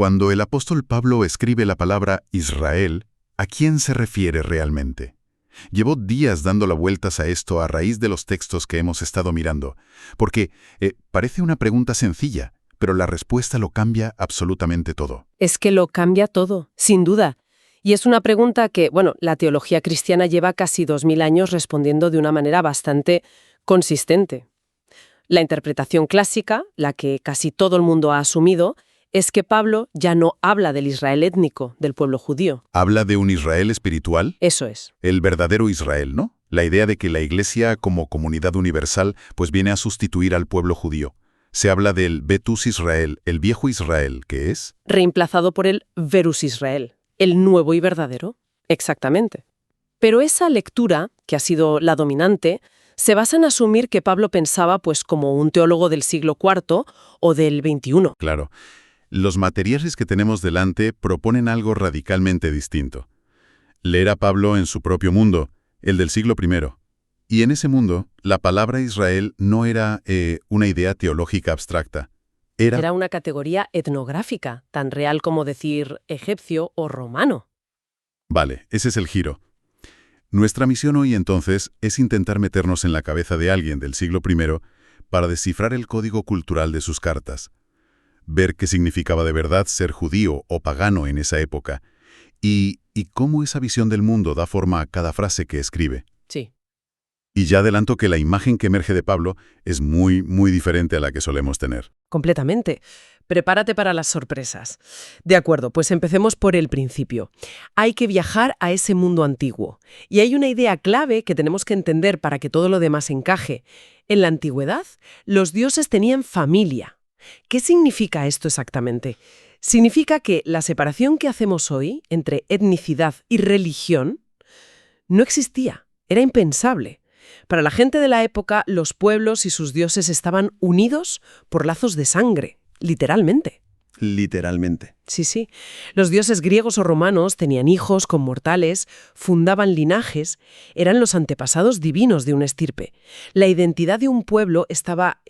Cuando el apóstol Pablo escribe la palabra Israel, ¿a quién se refiere realmente? Llevo días dando vueltas a esto a raíz de los textos que hemos estado mirando, porque parece una pregunta sencilla, pero la respuesta lo cambia absolutamente todo. Es que lo cambia todo, sin duda. Y es una pregunta que, la teología cristiana lleva casi 2000 años respondiendo de una manera bastante consistente. La interpretación clásica, la que casi todo el mundo ha asumido, es que Pablo ya no habla del Israel étnico, del pueblo judío. ¿Habla de un Israel espiritual? Eso es. El verdadero Israel, ¿no? La idea de que la Iglesia, como comunidad universal, pues viene a sustituir al pueblo judío. Se habla del Betus Israel, el viejo Israel, ¿qué es? Reemplazado por el Verus Israel, el nuevo y verdadero. Exactamente. Pero esa lectura, que ha sido la dominante, se basa en asumir que Pablo pensaba pues como un teólogo del siglo IV o del XXI. Claro. Los materiales que tenemos delante proponen algo radicalmente distinto. Leer a Pablo en su propio mundo, el del siglo I. Y en ese mundo, la palabra Israel no era una idea teológica abstracta. Era una categoría etnográfica, tan real como decir egipcio o romano. Vale, ese es el giro. Nuestra misión hoy, entonces, es intentar meternos en la cabeza de alguien del siglo I para descifrar el código cultural de sus cartas, ver qué significaba de verdad ser judío o pagano en esa época, y cómo esa visión del mundo da forma a cada frase que escribe. Sí. Y ya adelanto que la imagen que emerge de Pablo es muy, muy diferente a la que solemos tener. Completamente. Prepárate para las sorpresas. De acuerdo, pues empecemos por el principio. Hay que viajar a ese mundo antiguo. Y hay una idea clave que tenemos que entender para que todo lo demás encaje. En la antigüedad, los dioses tenían familia. ¿Qué significa esto exactamente? Significa que la separación que hacemos hoy entre etnicidad y religión no existía, era impensable. Para la gente de la época, los pueblos y sus dioses estaban unidos por lazos de sangre, literalmente. Literalmente. Sí. Los dioses griegos o romanos tenían hijos con mortales, fundaban linajes, eran los antepasados divinos de una estirpe. La identidad de un pueblo estaba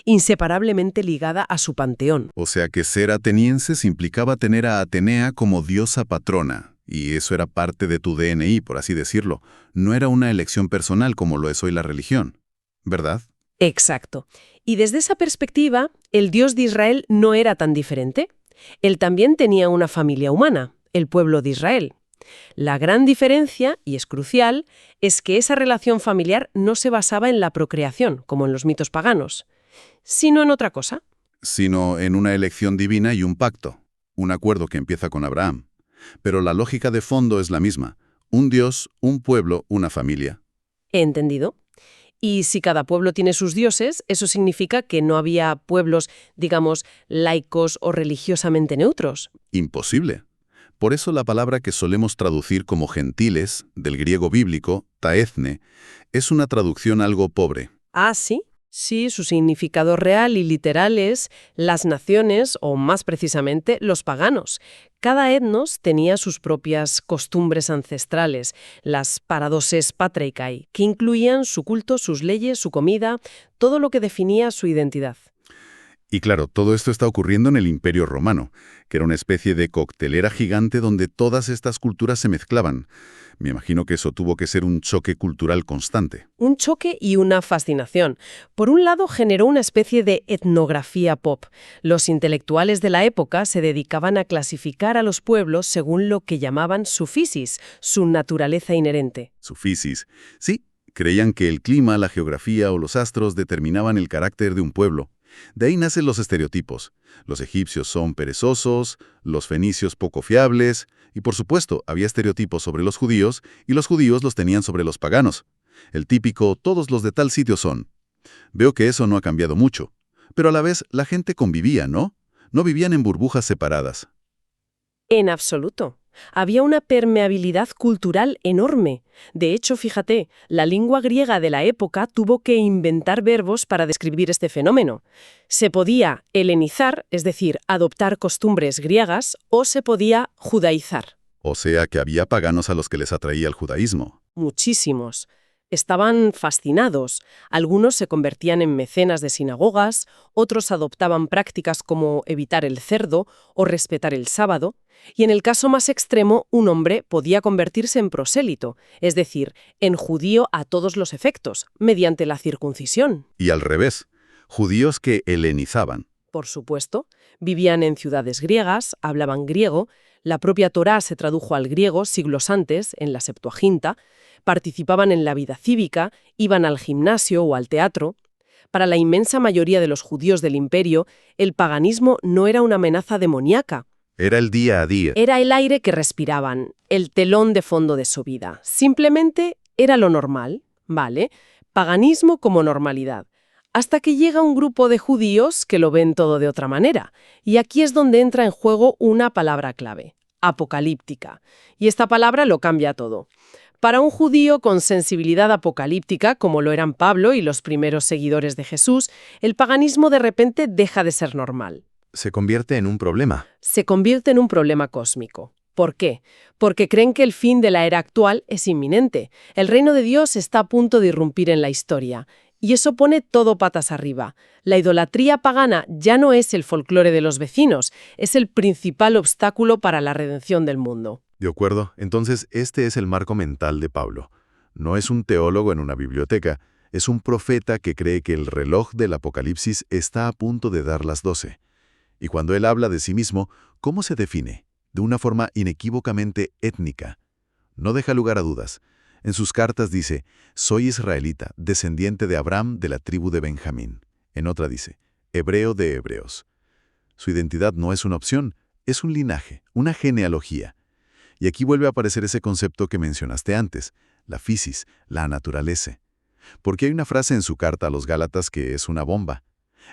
inseparablemente ligada a su panteón. O sea que ser atenienses implicaba tener a Atenea como diosa patrona, y eso era parte de tu DNI, por así decirlo. No era una elección personal como lo es hoy la religión, ¿verdad? Exacto. Y desde esa perspectiva, el Dios de Israel no era tan diferente. Él también tenía una familia humana, el pueblo de Israel. La gran diferencia, y es crucial, es que esa relación familiar no se basaba en la procreación, como en los mitos paganos, sino en otra cosa. Sino en una elección divina y un pacto, un acuerdo que empieza con Abraham. Pero la lógica de fondo es la misma. Un Dios, un pueblo, una familia. ¿Entendido? Y si cada pueblo tiene sus dioses, eso significa que no había pueblos, digamos, laicos o religiosamente neutros. Imposible. Por eso la palabra que solemos traducir como gentiles, del griego bíblico, taezne, es una traducción algo pobre. Ah, ¿sí? Sí, su significado real y literal es las naciones, o más precisamente, los paganos. Cada etnos tenía sus propias costumbres ancestrales, las paradoses patricae, que incluían su culto, sus leyes, su comida, todo lo que definía su identidad. Y claro, todo esto está ocurriendo en el Imperio Romano, que era una especie de coctelera gigante donde todas estas culturas se mezclaban. Me imagino que eso tuvo que ser un choque cultural constante. Un choque y una fascinación. Por un lado, generó una especie de etnografía pop. Los intelectuales de la época se dedicaban a clasificar a los pueblos según lo que llamaban su physis, su naturaleza inherente. Su physis. Sí, creían que el clima, la geografía o los astros determinaban el carácter de un pueblo. De ahí nacen los estereotipos. Los egipcios son perezosos, los fenicios poco fiables, y por supuesto había estereotipos sobre los judíos, y los judíos los tenían sobre los paganos. El típico, todos los de tal sitio son. Veo que eso no ha cambiado mucho, pero a la vez la gente convivía, ¿no? No vivían en burbujas separadas. En absoluto. Había una permeabilidad cultural enorme. De hecho, fíjate, la lengua griega de la época tuvo que inventar verbos para describir este fenómeno. Se podía helenizar, es decir, adoptar costumbres griegas, o se podía judaizar. O sea que había paganos a los que les atraía el judaísmo. Muchísimos. Estaban fascinados. Algunos se convertían en mecenas de sinagogas, otros adoptaban prácticas como evitar el cerdo o respetar el sábado, y en el caso más extremo, un hombre podía convertirse en prosélito, es decir, en judío a todos los efectos, mediante la circuncisión. Y al revés, judíos que helenizaban. Por supuesto, vivían en ciudades griegas, hablaban griego, la propia Torá se tradujo al griego siglos antes, en la Septuaginta, participaban en la vida cívica, iban al gimnasio o al teatro. Para la inmensa mayoría de los judíos del imperio, el paganismo no era una amenaza demoníaca. Era el día a día. Era el aire que respiraban, el telón de fondo de su vida. Simplemente era lo normal, ¿vale? Paganismo como normalidad. Hasta que llega un grupo de judíos que lo ven todo de otra manera. Y aquí es donde entra en juego una palabra clave, apocalíptica. Y esta palabra lo cambia todo. Para un judío con sensibilidad apocalíptica, como lo eran Pablo y los primeros seguidores de Jesús, el paganismo de repente deja de ser normal. Se convierte en un problema. Se convierte en un problema cósmico. ¿Por qué? Porque creen que el fin de la era actual es inminente. El reino de Dios está a punto de irrumpir en la historia. Y eso pone todo patas arriba. La idolatría pagana ya no es el folclore de los vecinos, es el principal obstáculo para la redención del mundo. De acuerdo, entonces este es el marco mental de Pablo. No es un teólogo en una biblioteca, es un profeta que cree que el reloj del Apocalipsis está a punto de dar las 12. Y cuando él habla de sí mismo, ¿cómo se define? De una forma inequívocamente étnica. No deja lugar a dudas. En sus cartas dice, soy israelita, descendiente de Abraham de la tribu de Benjamín. En otra dice, hebreo de hebreos. Su identidad no es una opción, es un linaje, una genealogía. Y aquí vuelve a aparecer ese concepto que mencionaste antes, la physis, la naturaleza. Porque hay una frase en su carta a los Gálatas que es una bomba.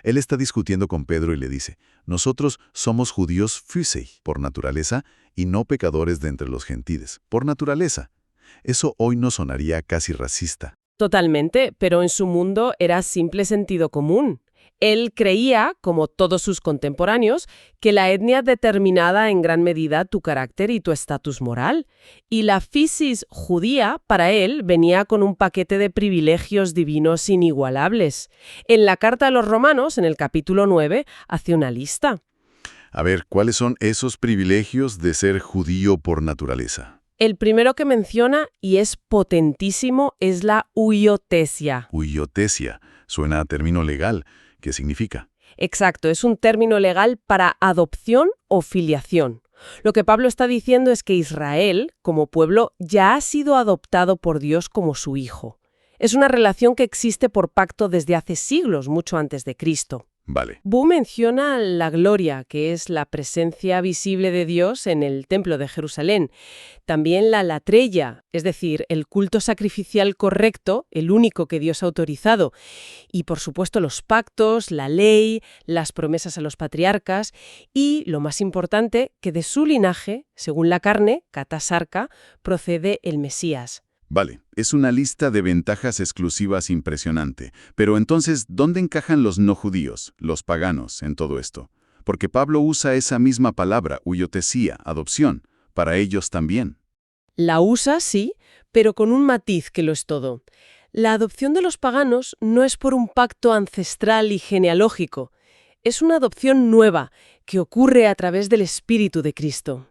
Él está discutiendo con Pedro y le dice, nosotros somos judíos physei, por naturaleza, y no pecadores de entre los gentiles, por naturaleza. Eso hoy no sonaría casi racista. Totalmente, pero en su mundo era simple sentido común. Él creía, como todos sus contemporáneos, que la etnia determinaba en gran medida tu carácter y tu estatus moral. Y la physis judía, para él, venía con un paquete de privilegios divinos inigualables. En la carta a los Romanos, en el capítulo 9, hace una lista. A ver, ¿cuáles son esos privilegios de ser judío por naturaleza? El primero que menciona, y es potentísimo, es la huiotesia. Huiotesia, suena a término legal. ¿Qué significa? Exacto, es un término legal para adopción o filiación. Lo que Pablo está diciendo es que Israel, como pueblo, ya ha sido adoptado por Dios como su hijo. Es una relación que existe por pacto desde hace siglos, mucho antes de Cristo. Vale. Bu menciona la gloria, que es la presencia visible de Dios en el Templo de Jerusalén. También la latreia, es decir, el culto sacrificial correcto, el único que Dios ha autorizado. Y, por supuesto, los pactos, la ley, las promesas a los patriarcas y, lo más importante, que de su linaje, según la carne, catasarca, procede el Mesías. Vale, es una lista de ventajas exclusivas impresionante. Pero entonces, ¿dónde encajan los no judíos, los paganos, en todo esto? Porque Pablo usa esa misma palabra, huiotesía, adopción, para ellos también. La usa, sí, pero con un matiz que lo es todo. La adopción de los paganos no es por un pacto ancestral y genealógico. Es una adopción nueva, que ocurre a través del Espíritu de Cristo.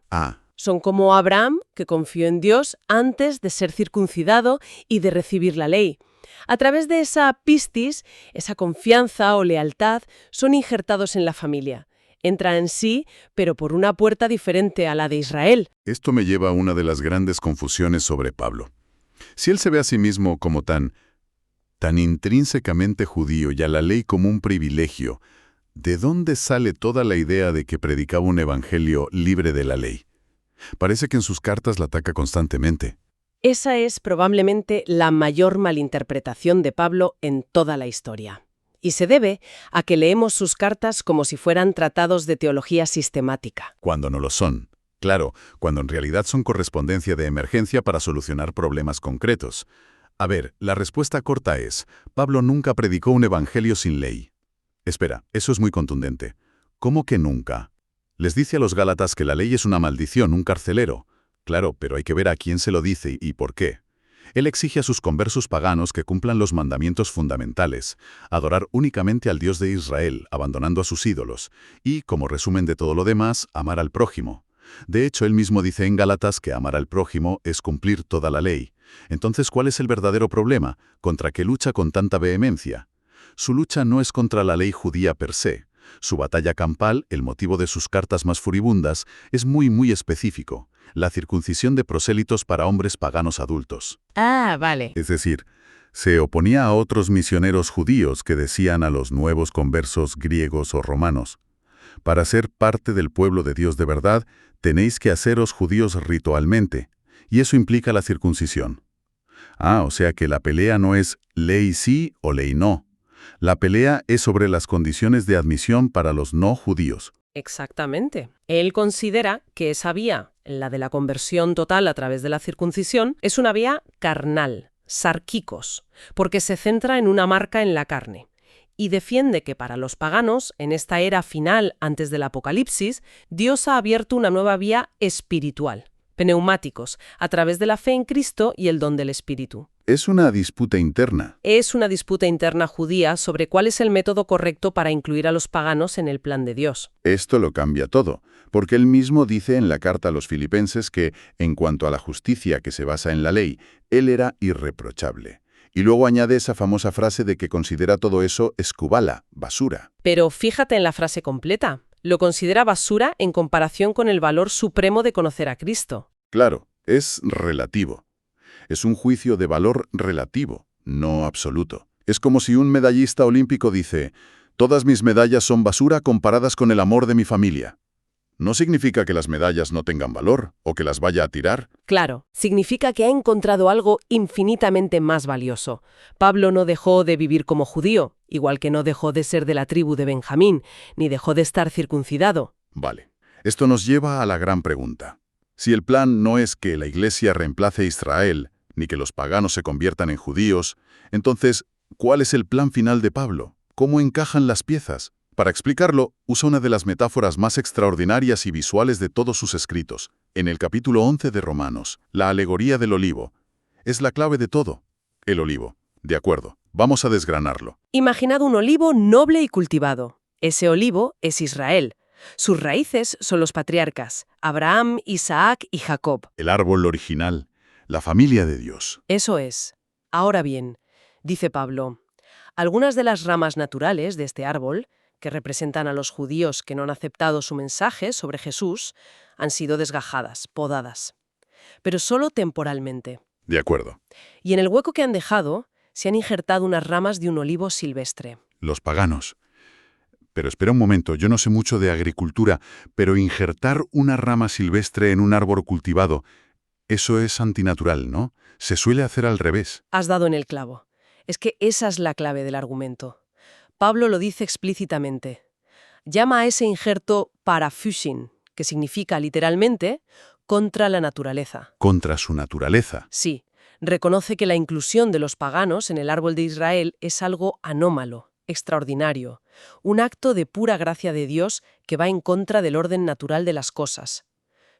Son como Abraham, que confió en Dios antes de ser circuncidado y de recibir la ley. A través de esa pistis, esa confianza o lealtad, son injertados en la familia. Entran en sí, pero por una puerta diferente a la de Israel. Esto me lleva a una de las grandes confusiones sobre Pablo. Si él se ve a sí mismo como tan intrínsecamente judío y a la ley como un privilegio, ¿de dónde sale toda la idea de que predicaba un evangelio libre de la ley? Parece que en sus cartas la ataca constantemente. Esa es probablemente la mayor malinterpretación de Pablo en toda la historia. Y se debe a que leemos sus cartas como si fueran tratados de teología sistemática. Cuando no lo son. Claro, cuando en realidad son correspondencia de emergencia para solucionar problemas concretos. A ver, la respuesta corta es, Pablo nunca predicó un evangelio sin ley. Espera, eso es muy contundente. ¿Cómo que nunca? Les dice a los Gálatas que la ley es una maldición, un carcelero. Claro, pero hay que ver a quién se lo dice y por qué. Él exige a sus conversos paganos que cumplan los mandamientos fundamentales, adorar únicamente al Dios de Israel, abandonando a sus ídolos, y, como resumen de todo lo demás, amar al prójimo. De hecho, él mismo dice en Gálatas que amar al prójimo es cumplir toda la ley. Entonces, ¿cuál es el verdadero problema? ¿Contra qué lucha con tanta vehemencia? Su lucha no es contra la ley judía per se. Su batalla campal, el motivo de sus cartas más furibundas, es muy específico: la circuncisión de prosélitos para hombres paganos adultos. Ah, vale. Es decir, se oponía a otros misioneros judíos que decían a los nuevos conversos griegos o romanos: para ser parte del pueblo de Dios de verdad, tenéis que haceros judíos ritualmente, y eso implica la circuncisión. O sea que la pelea no es ley sí o ley no. La pelea es sobre las condiciones de admisión para los no judíos. Exactamente. Él considera que esa vía, la de la conversión total a través de la circuncisión, es una vía carnal, sarquicos, porque se centra en una marca en la carne. Y defiende que para los paganos, en esta era final antes del Apocalipsis, Dios ha abierto una nueva vía espiritual, pneumáticos, a través de la fe en Cristo y el don del Espíritu. Es una disputa interna. Es una disputa interna judía sobre cuál es el método correcto para incluir a los paganos en el plan de Dios. Esto lo cambia todo, porque él mismo dice en la carta a los filipenses que, en cuanto a la justicia que se basa en la ley, él era irreprochable. Y luego añade esa famosa frase de que considera todo eso escubala, basura. Pero fíjate en la frase completa. Lo considera basura en comparación con el valor supremo de conocer a Cristo. Claro, es relativo. Es un juicio de valor relativo, no absoluto. Es como si un medallista olímpico dice: todas mis medallas son basura comparadas con el amor de mi familia. No significa que las medallas no tengan valor o que las vaya a tirar. Claro, significa que ha encontrado algo infinitamente más valioso. Pablo no dejó de vivir como judío, igual que no dejó de ser de la tribu de Benjamín, ni dejó de estar circuncidado. Vale. Esto nos lleva a la gran pregunta. Si el plan no es que la Iglesia reemplace a Israel, ni que los paganos se conviertan en judíos, entonces, ¿cuál es el plan final de Pablo? ¿Cómo encajan las piezas? Para explicarlo, usa una de las metáforas más extraordinarias y visuales de todos sus escritos. En el capítulo 11 de Romanos, la alegoría del olivo. Es la clave de todo. El olivo. De acuerdo, vamos a desgranarlo. Imaginad un olivo noble y cultivado. Ese olivo es Israel. Sus raíces son los patriarcas, Abraham, Isaac y Jacob. El árbol original, la familia de Dios. Eso es. Ahora bien, dice Pablo, algunas de las ramas naturales de este árbol, que representan a los judíos que no han aceptado su mensaje sobre Jesús, han sido desgajadas, podadas. Pero solo temporalmente. De acuerdo. Y en el hueco que han dejado, se han injertado unas ramas de un olivo silvestre. Los paganos. Pero espera un momento, yo no sé mucho de agricultura, pero injertar una rama silvestre en un árbol cultivado, eso es antinatural, ¿no? Se suele hacer al revés. Has dado en el clavo. Es que esa es la clave del argumento. Pablo lo dice explícitamente. Llama a ese injerto paraphysin, que significa literalmente contra la naturaleza. Contra su naturaleza. Sí, reconoce que la inclusión de los paganos en el árbol de Israel es algo anómalo, extraordinario, un acto de pura gracia de Dios que va en contra del orden natural de las cosas.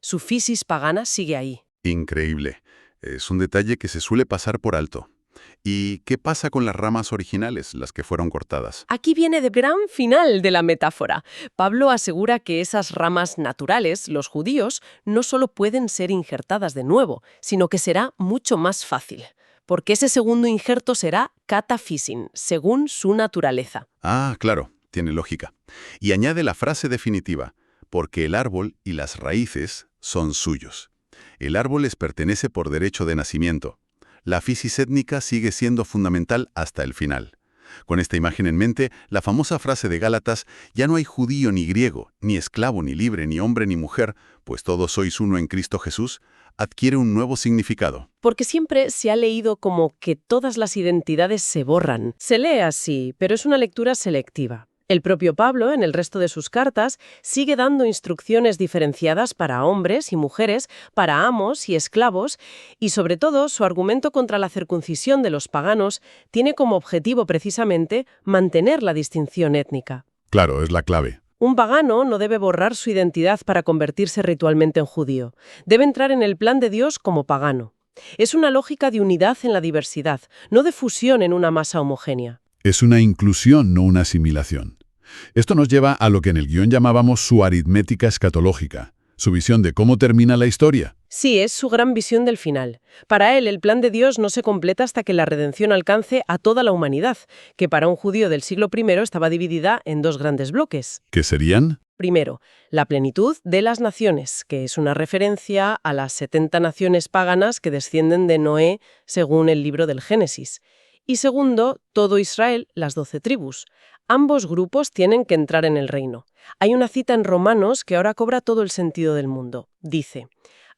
Su physis pagana sigue ahí. Increíble. Es un detalle que se suele pasar por alto. ¿Y qué pasa con las ramas originales, las que fueron cortadas? Aquí viene el gran final de la metáfora. Pablo asegura que esas ramas naturales, los judíos, no solo pueden ser injertadas de nuevo, sino que será mucho más fácil. Porque ese segundo injerto será cataphysin, según su naturaleza. Ah, claro, tiene lógica. Y añade la frase definitiva: porque el árbol y las raíces son suyos. El árbol les pertenece por derecho de nacimiento. La physis étnica sigue siendo fundamental hasta el final. Con esta imagen en mente, la famosa frase de Gálatas: ya no hay judío ni griego, ni esclavo ni libre, ni hombre ni mujer, pues todos sois uno en Cristo Jesús, adquiere un nuevo significado. Porque siempre se ha leído como que todas las identidades se borran. Se lee así, pero es una lectura selectiva. El propio Pablo, en el resto de sus cartas, sigue dando instrucciones diferenciadas para hombres y mujeres, para amos y esclavos, y sobre todo su argumento contra la circuncisión de los paganos tiene como objetivo precisamente mantener la distinción étnica. Claro, es la clave. Un pagano no debe borrar su identidad para convertirse ritualmente en judío. Debe entrar en el plan de Dios como pagano. Es una lógica de unidad en la diversidad, no de fusión en una masa homogénea. Es una inclusión, no una asimilación. Esto nos lleva a lo que en el guión llamábamos su aritmética escatológica, su visión de cómo termina la historia. Sí, es su gran visión del final. Para él, el plan de Dios no se completa hasta que la redención alcance a toda la humanidad, que para un judío del siglo I estaba dividida en dos grandes bloques. ¿Qué serían? Primero, la plenitud de las naciones, que es una referencia a las 70 naciones paganas que descienden de Noé según el libro del Génesis. Y segundo, todo Israel, las 12 tribus. Ambos grupos tienen que entrar en el reino. Hay una cita en Romanos que ahora cobra todo el sentido del mundo. Dice: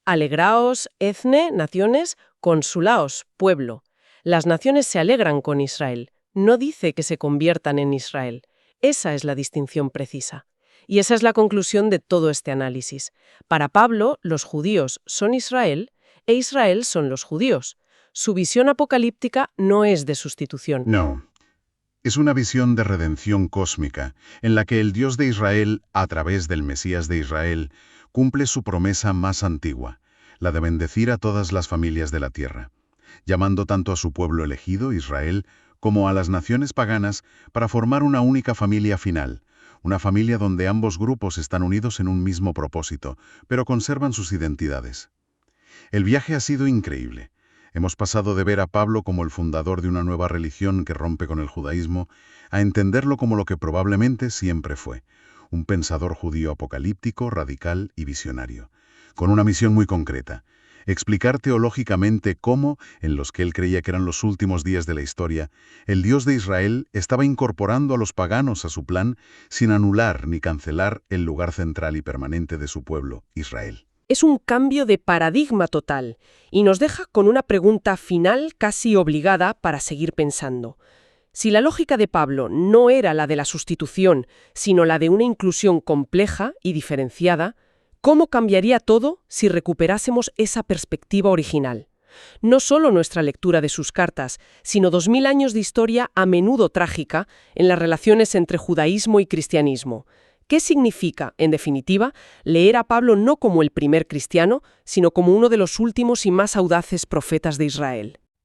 «Alegraos, etne, naciones, consulaos, pueblo». Las naciones se alegran con Israel. No dice que se conviertan en Israel. Esa es la distinción precisa. Y esa es la conclusión de todo este análisis. Para Pablo, los judíos son Israel e Israel son los judíos. Su visión apocalíptica no es de sustitución. No. Es una visión de redención cósmica, en la que el Dios de Israel, a través del Mesías de Israel, cumple su promesa más antigua, la de bendecir a todas las familias de la tierra, llamando tanto a su pueblo elegido, Israel, como a las naciones paganas para formar una única familia final, una familia donde ambos grupos están unidos en un mismo propósito, pero conservan sus identidades. El viaje ha sido increíble. Hemos pasado de ver a Pablo como el fundador de una nueva religión que rompe con el judaísmo, a entenderlo como lo que probablemente siempre fue, un pensador judío apocalíptico, radical y visionario, con una misión muy concreta: explicar teológicamente cómo, en los que él creía que eran los últimos días de la historia, el Dios de Israel estaba incorporando a los paganos a su plan sin anular ni cancelar el lugar central y permanente de su pueblo, Israel. Es un cambio de paradigma total y nos deja con una pregunta final casi obligada para seguir pensando. Si la lógica de Pablo no era la de la sustitución, sino la de una inclusión compleja y diferenciada, ¿cómo cambiaría todo si recuperásemos esa perspectiva original? No solo nuestra lectura de sus cartas, sino 2000 años de historia a menudo trágica en las relaciones entre judaísmo y cristianismo. ¿Qué significa, en definitiva, leer a Pablo no como el primer cristiano, sino como uno de los últimos y más audaces profetas de Israel?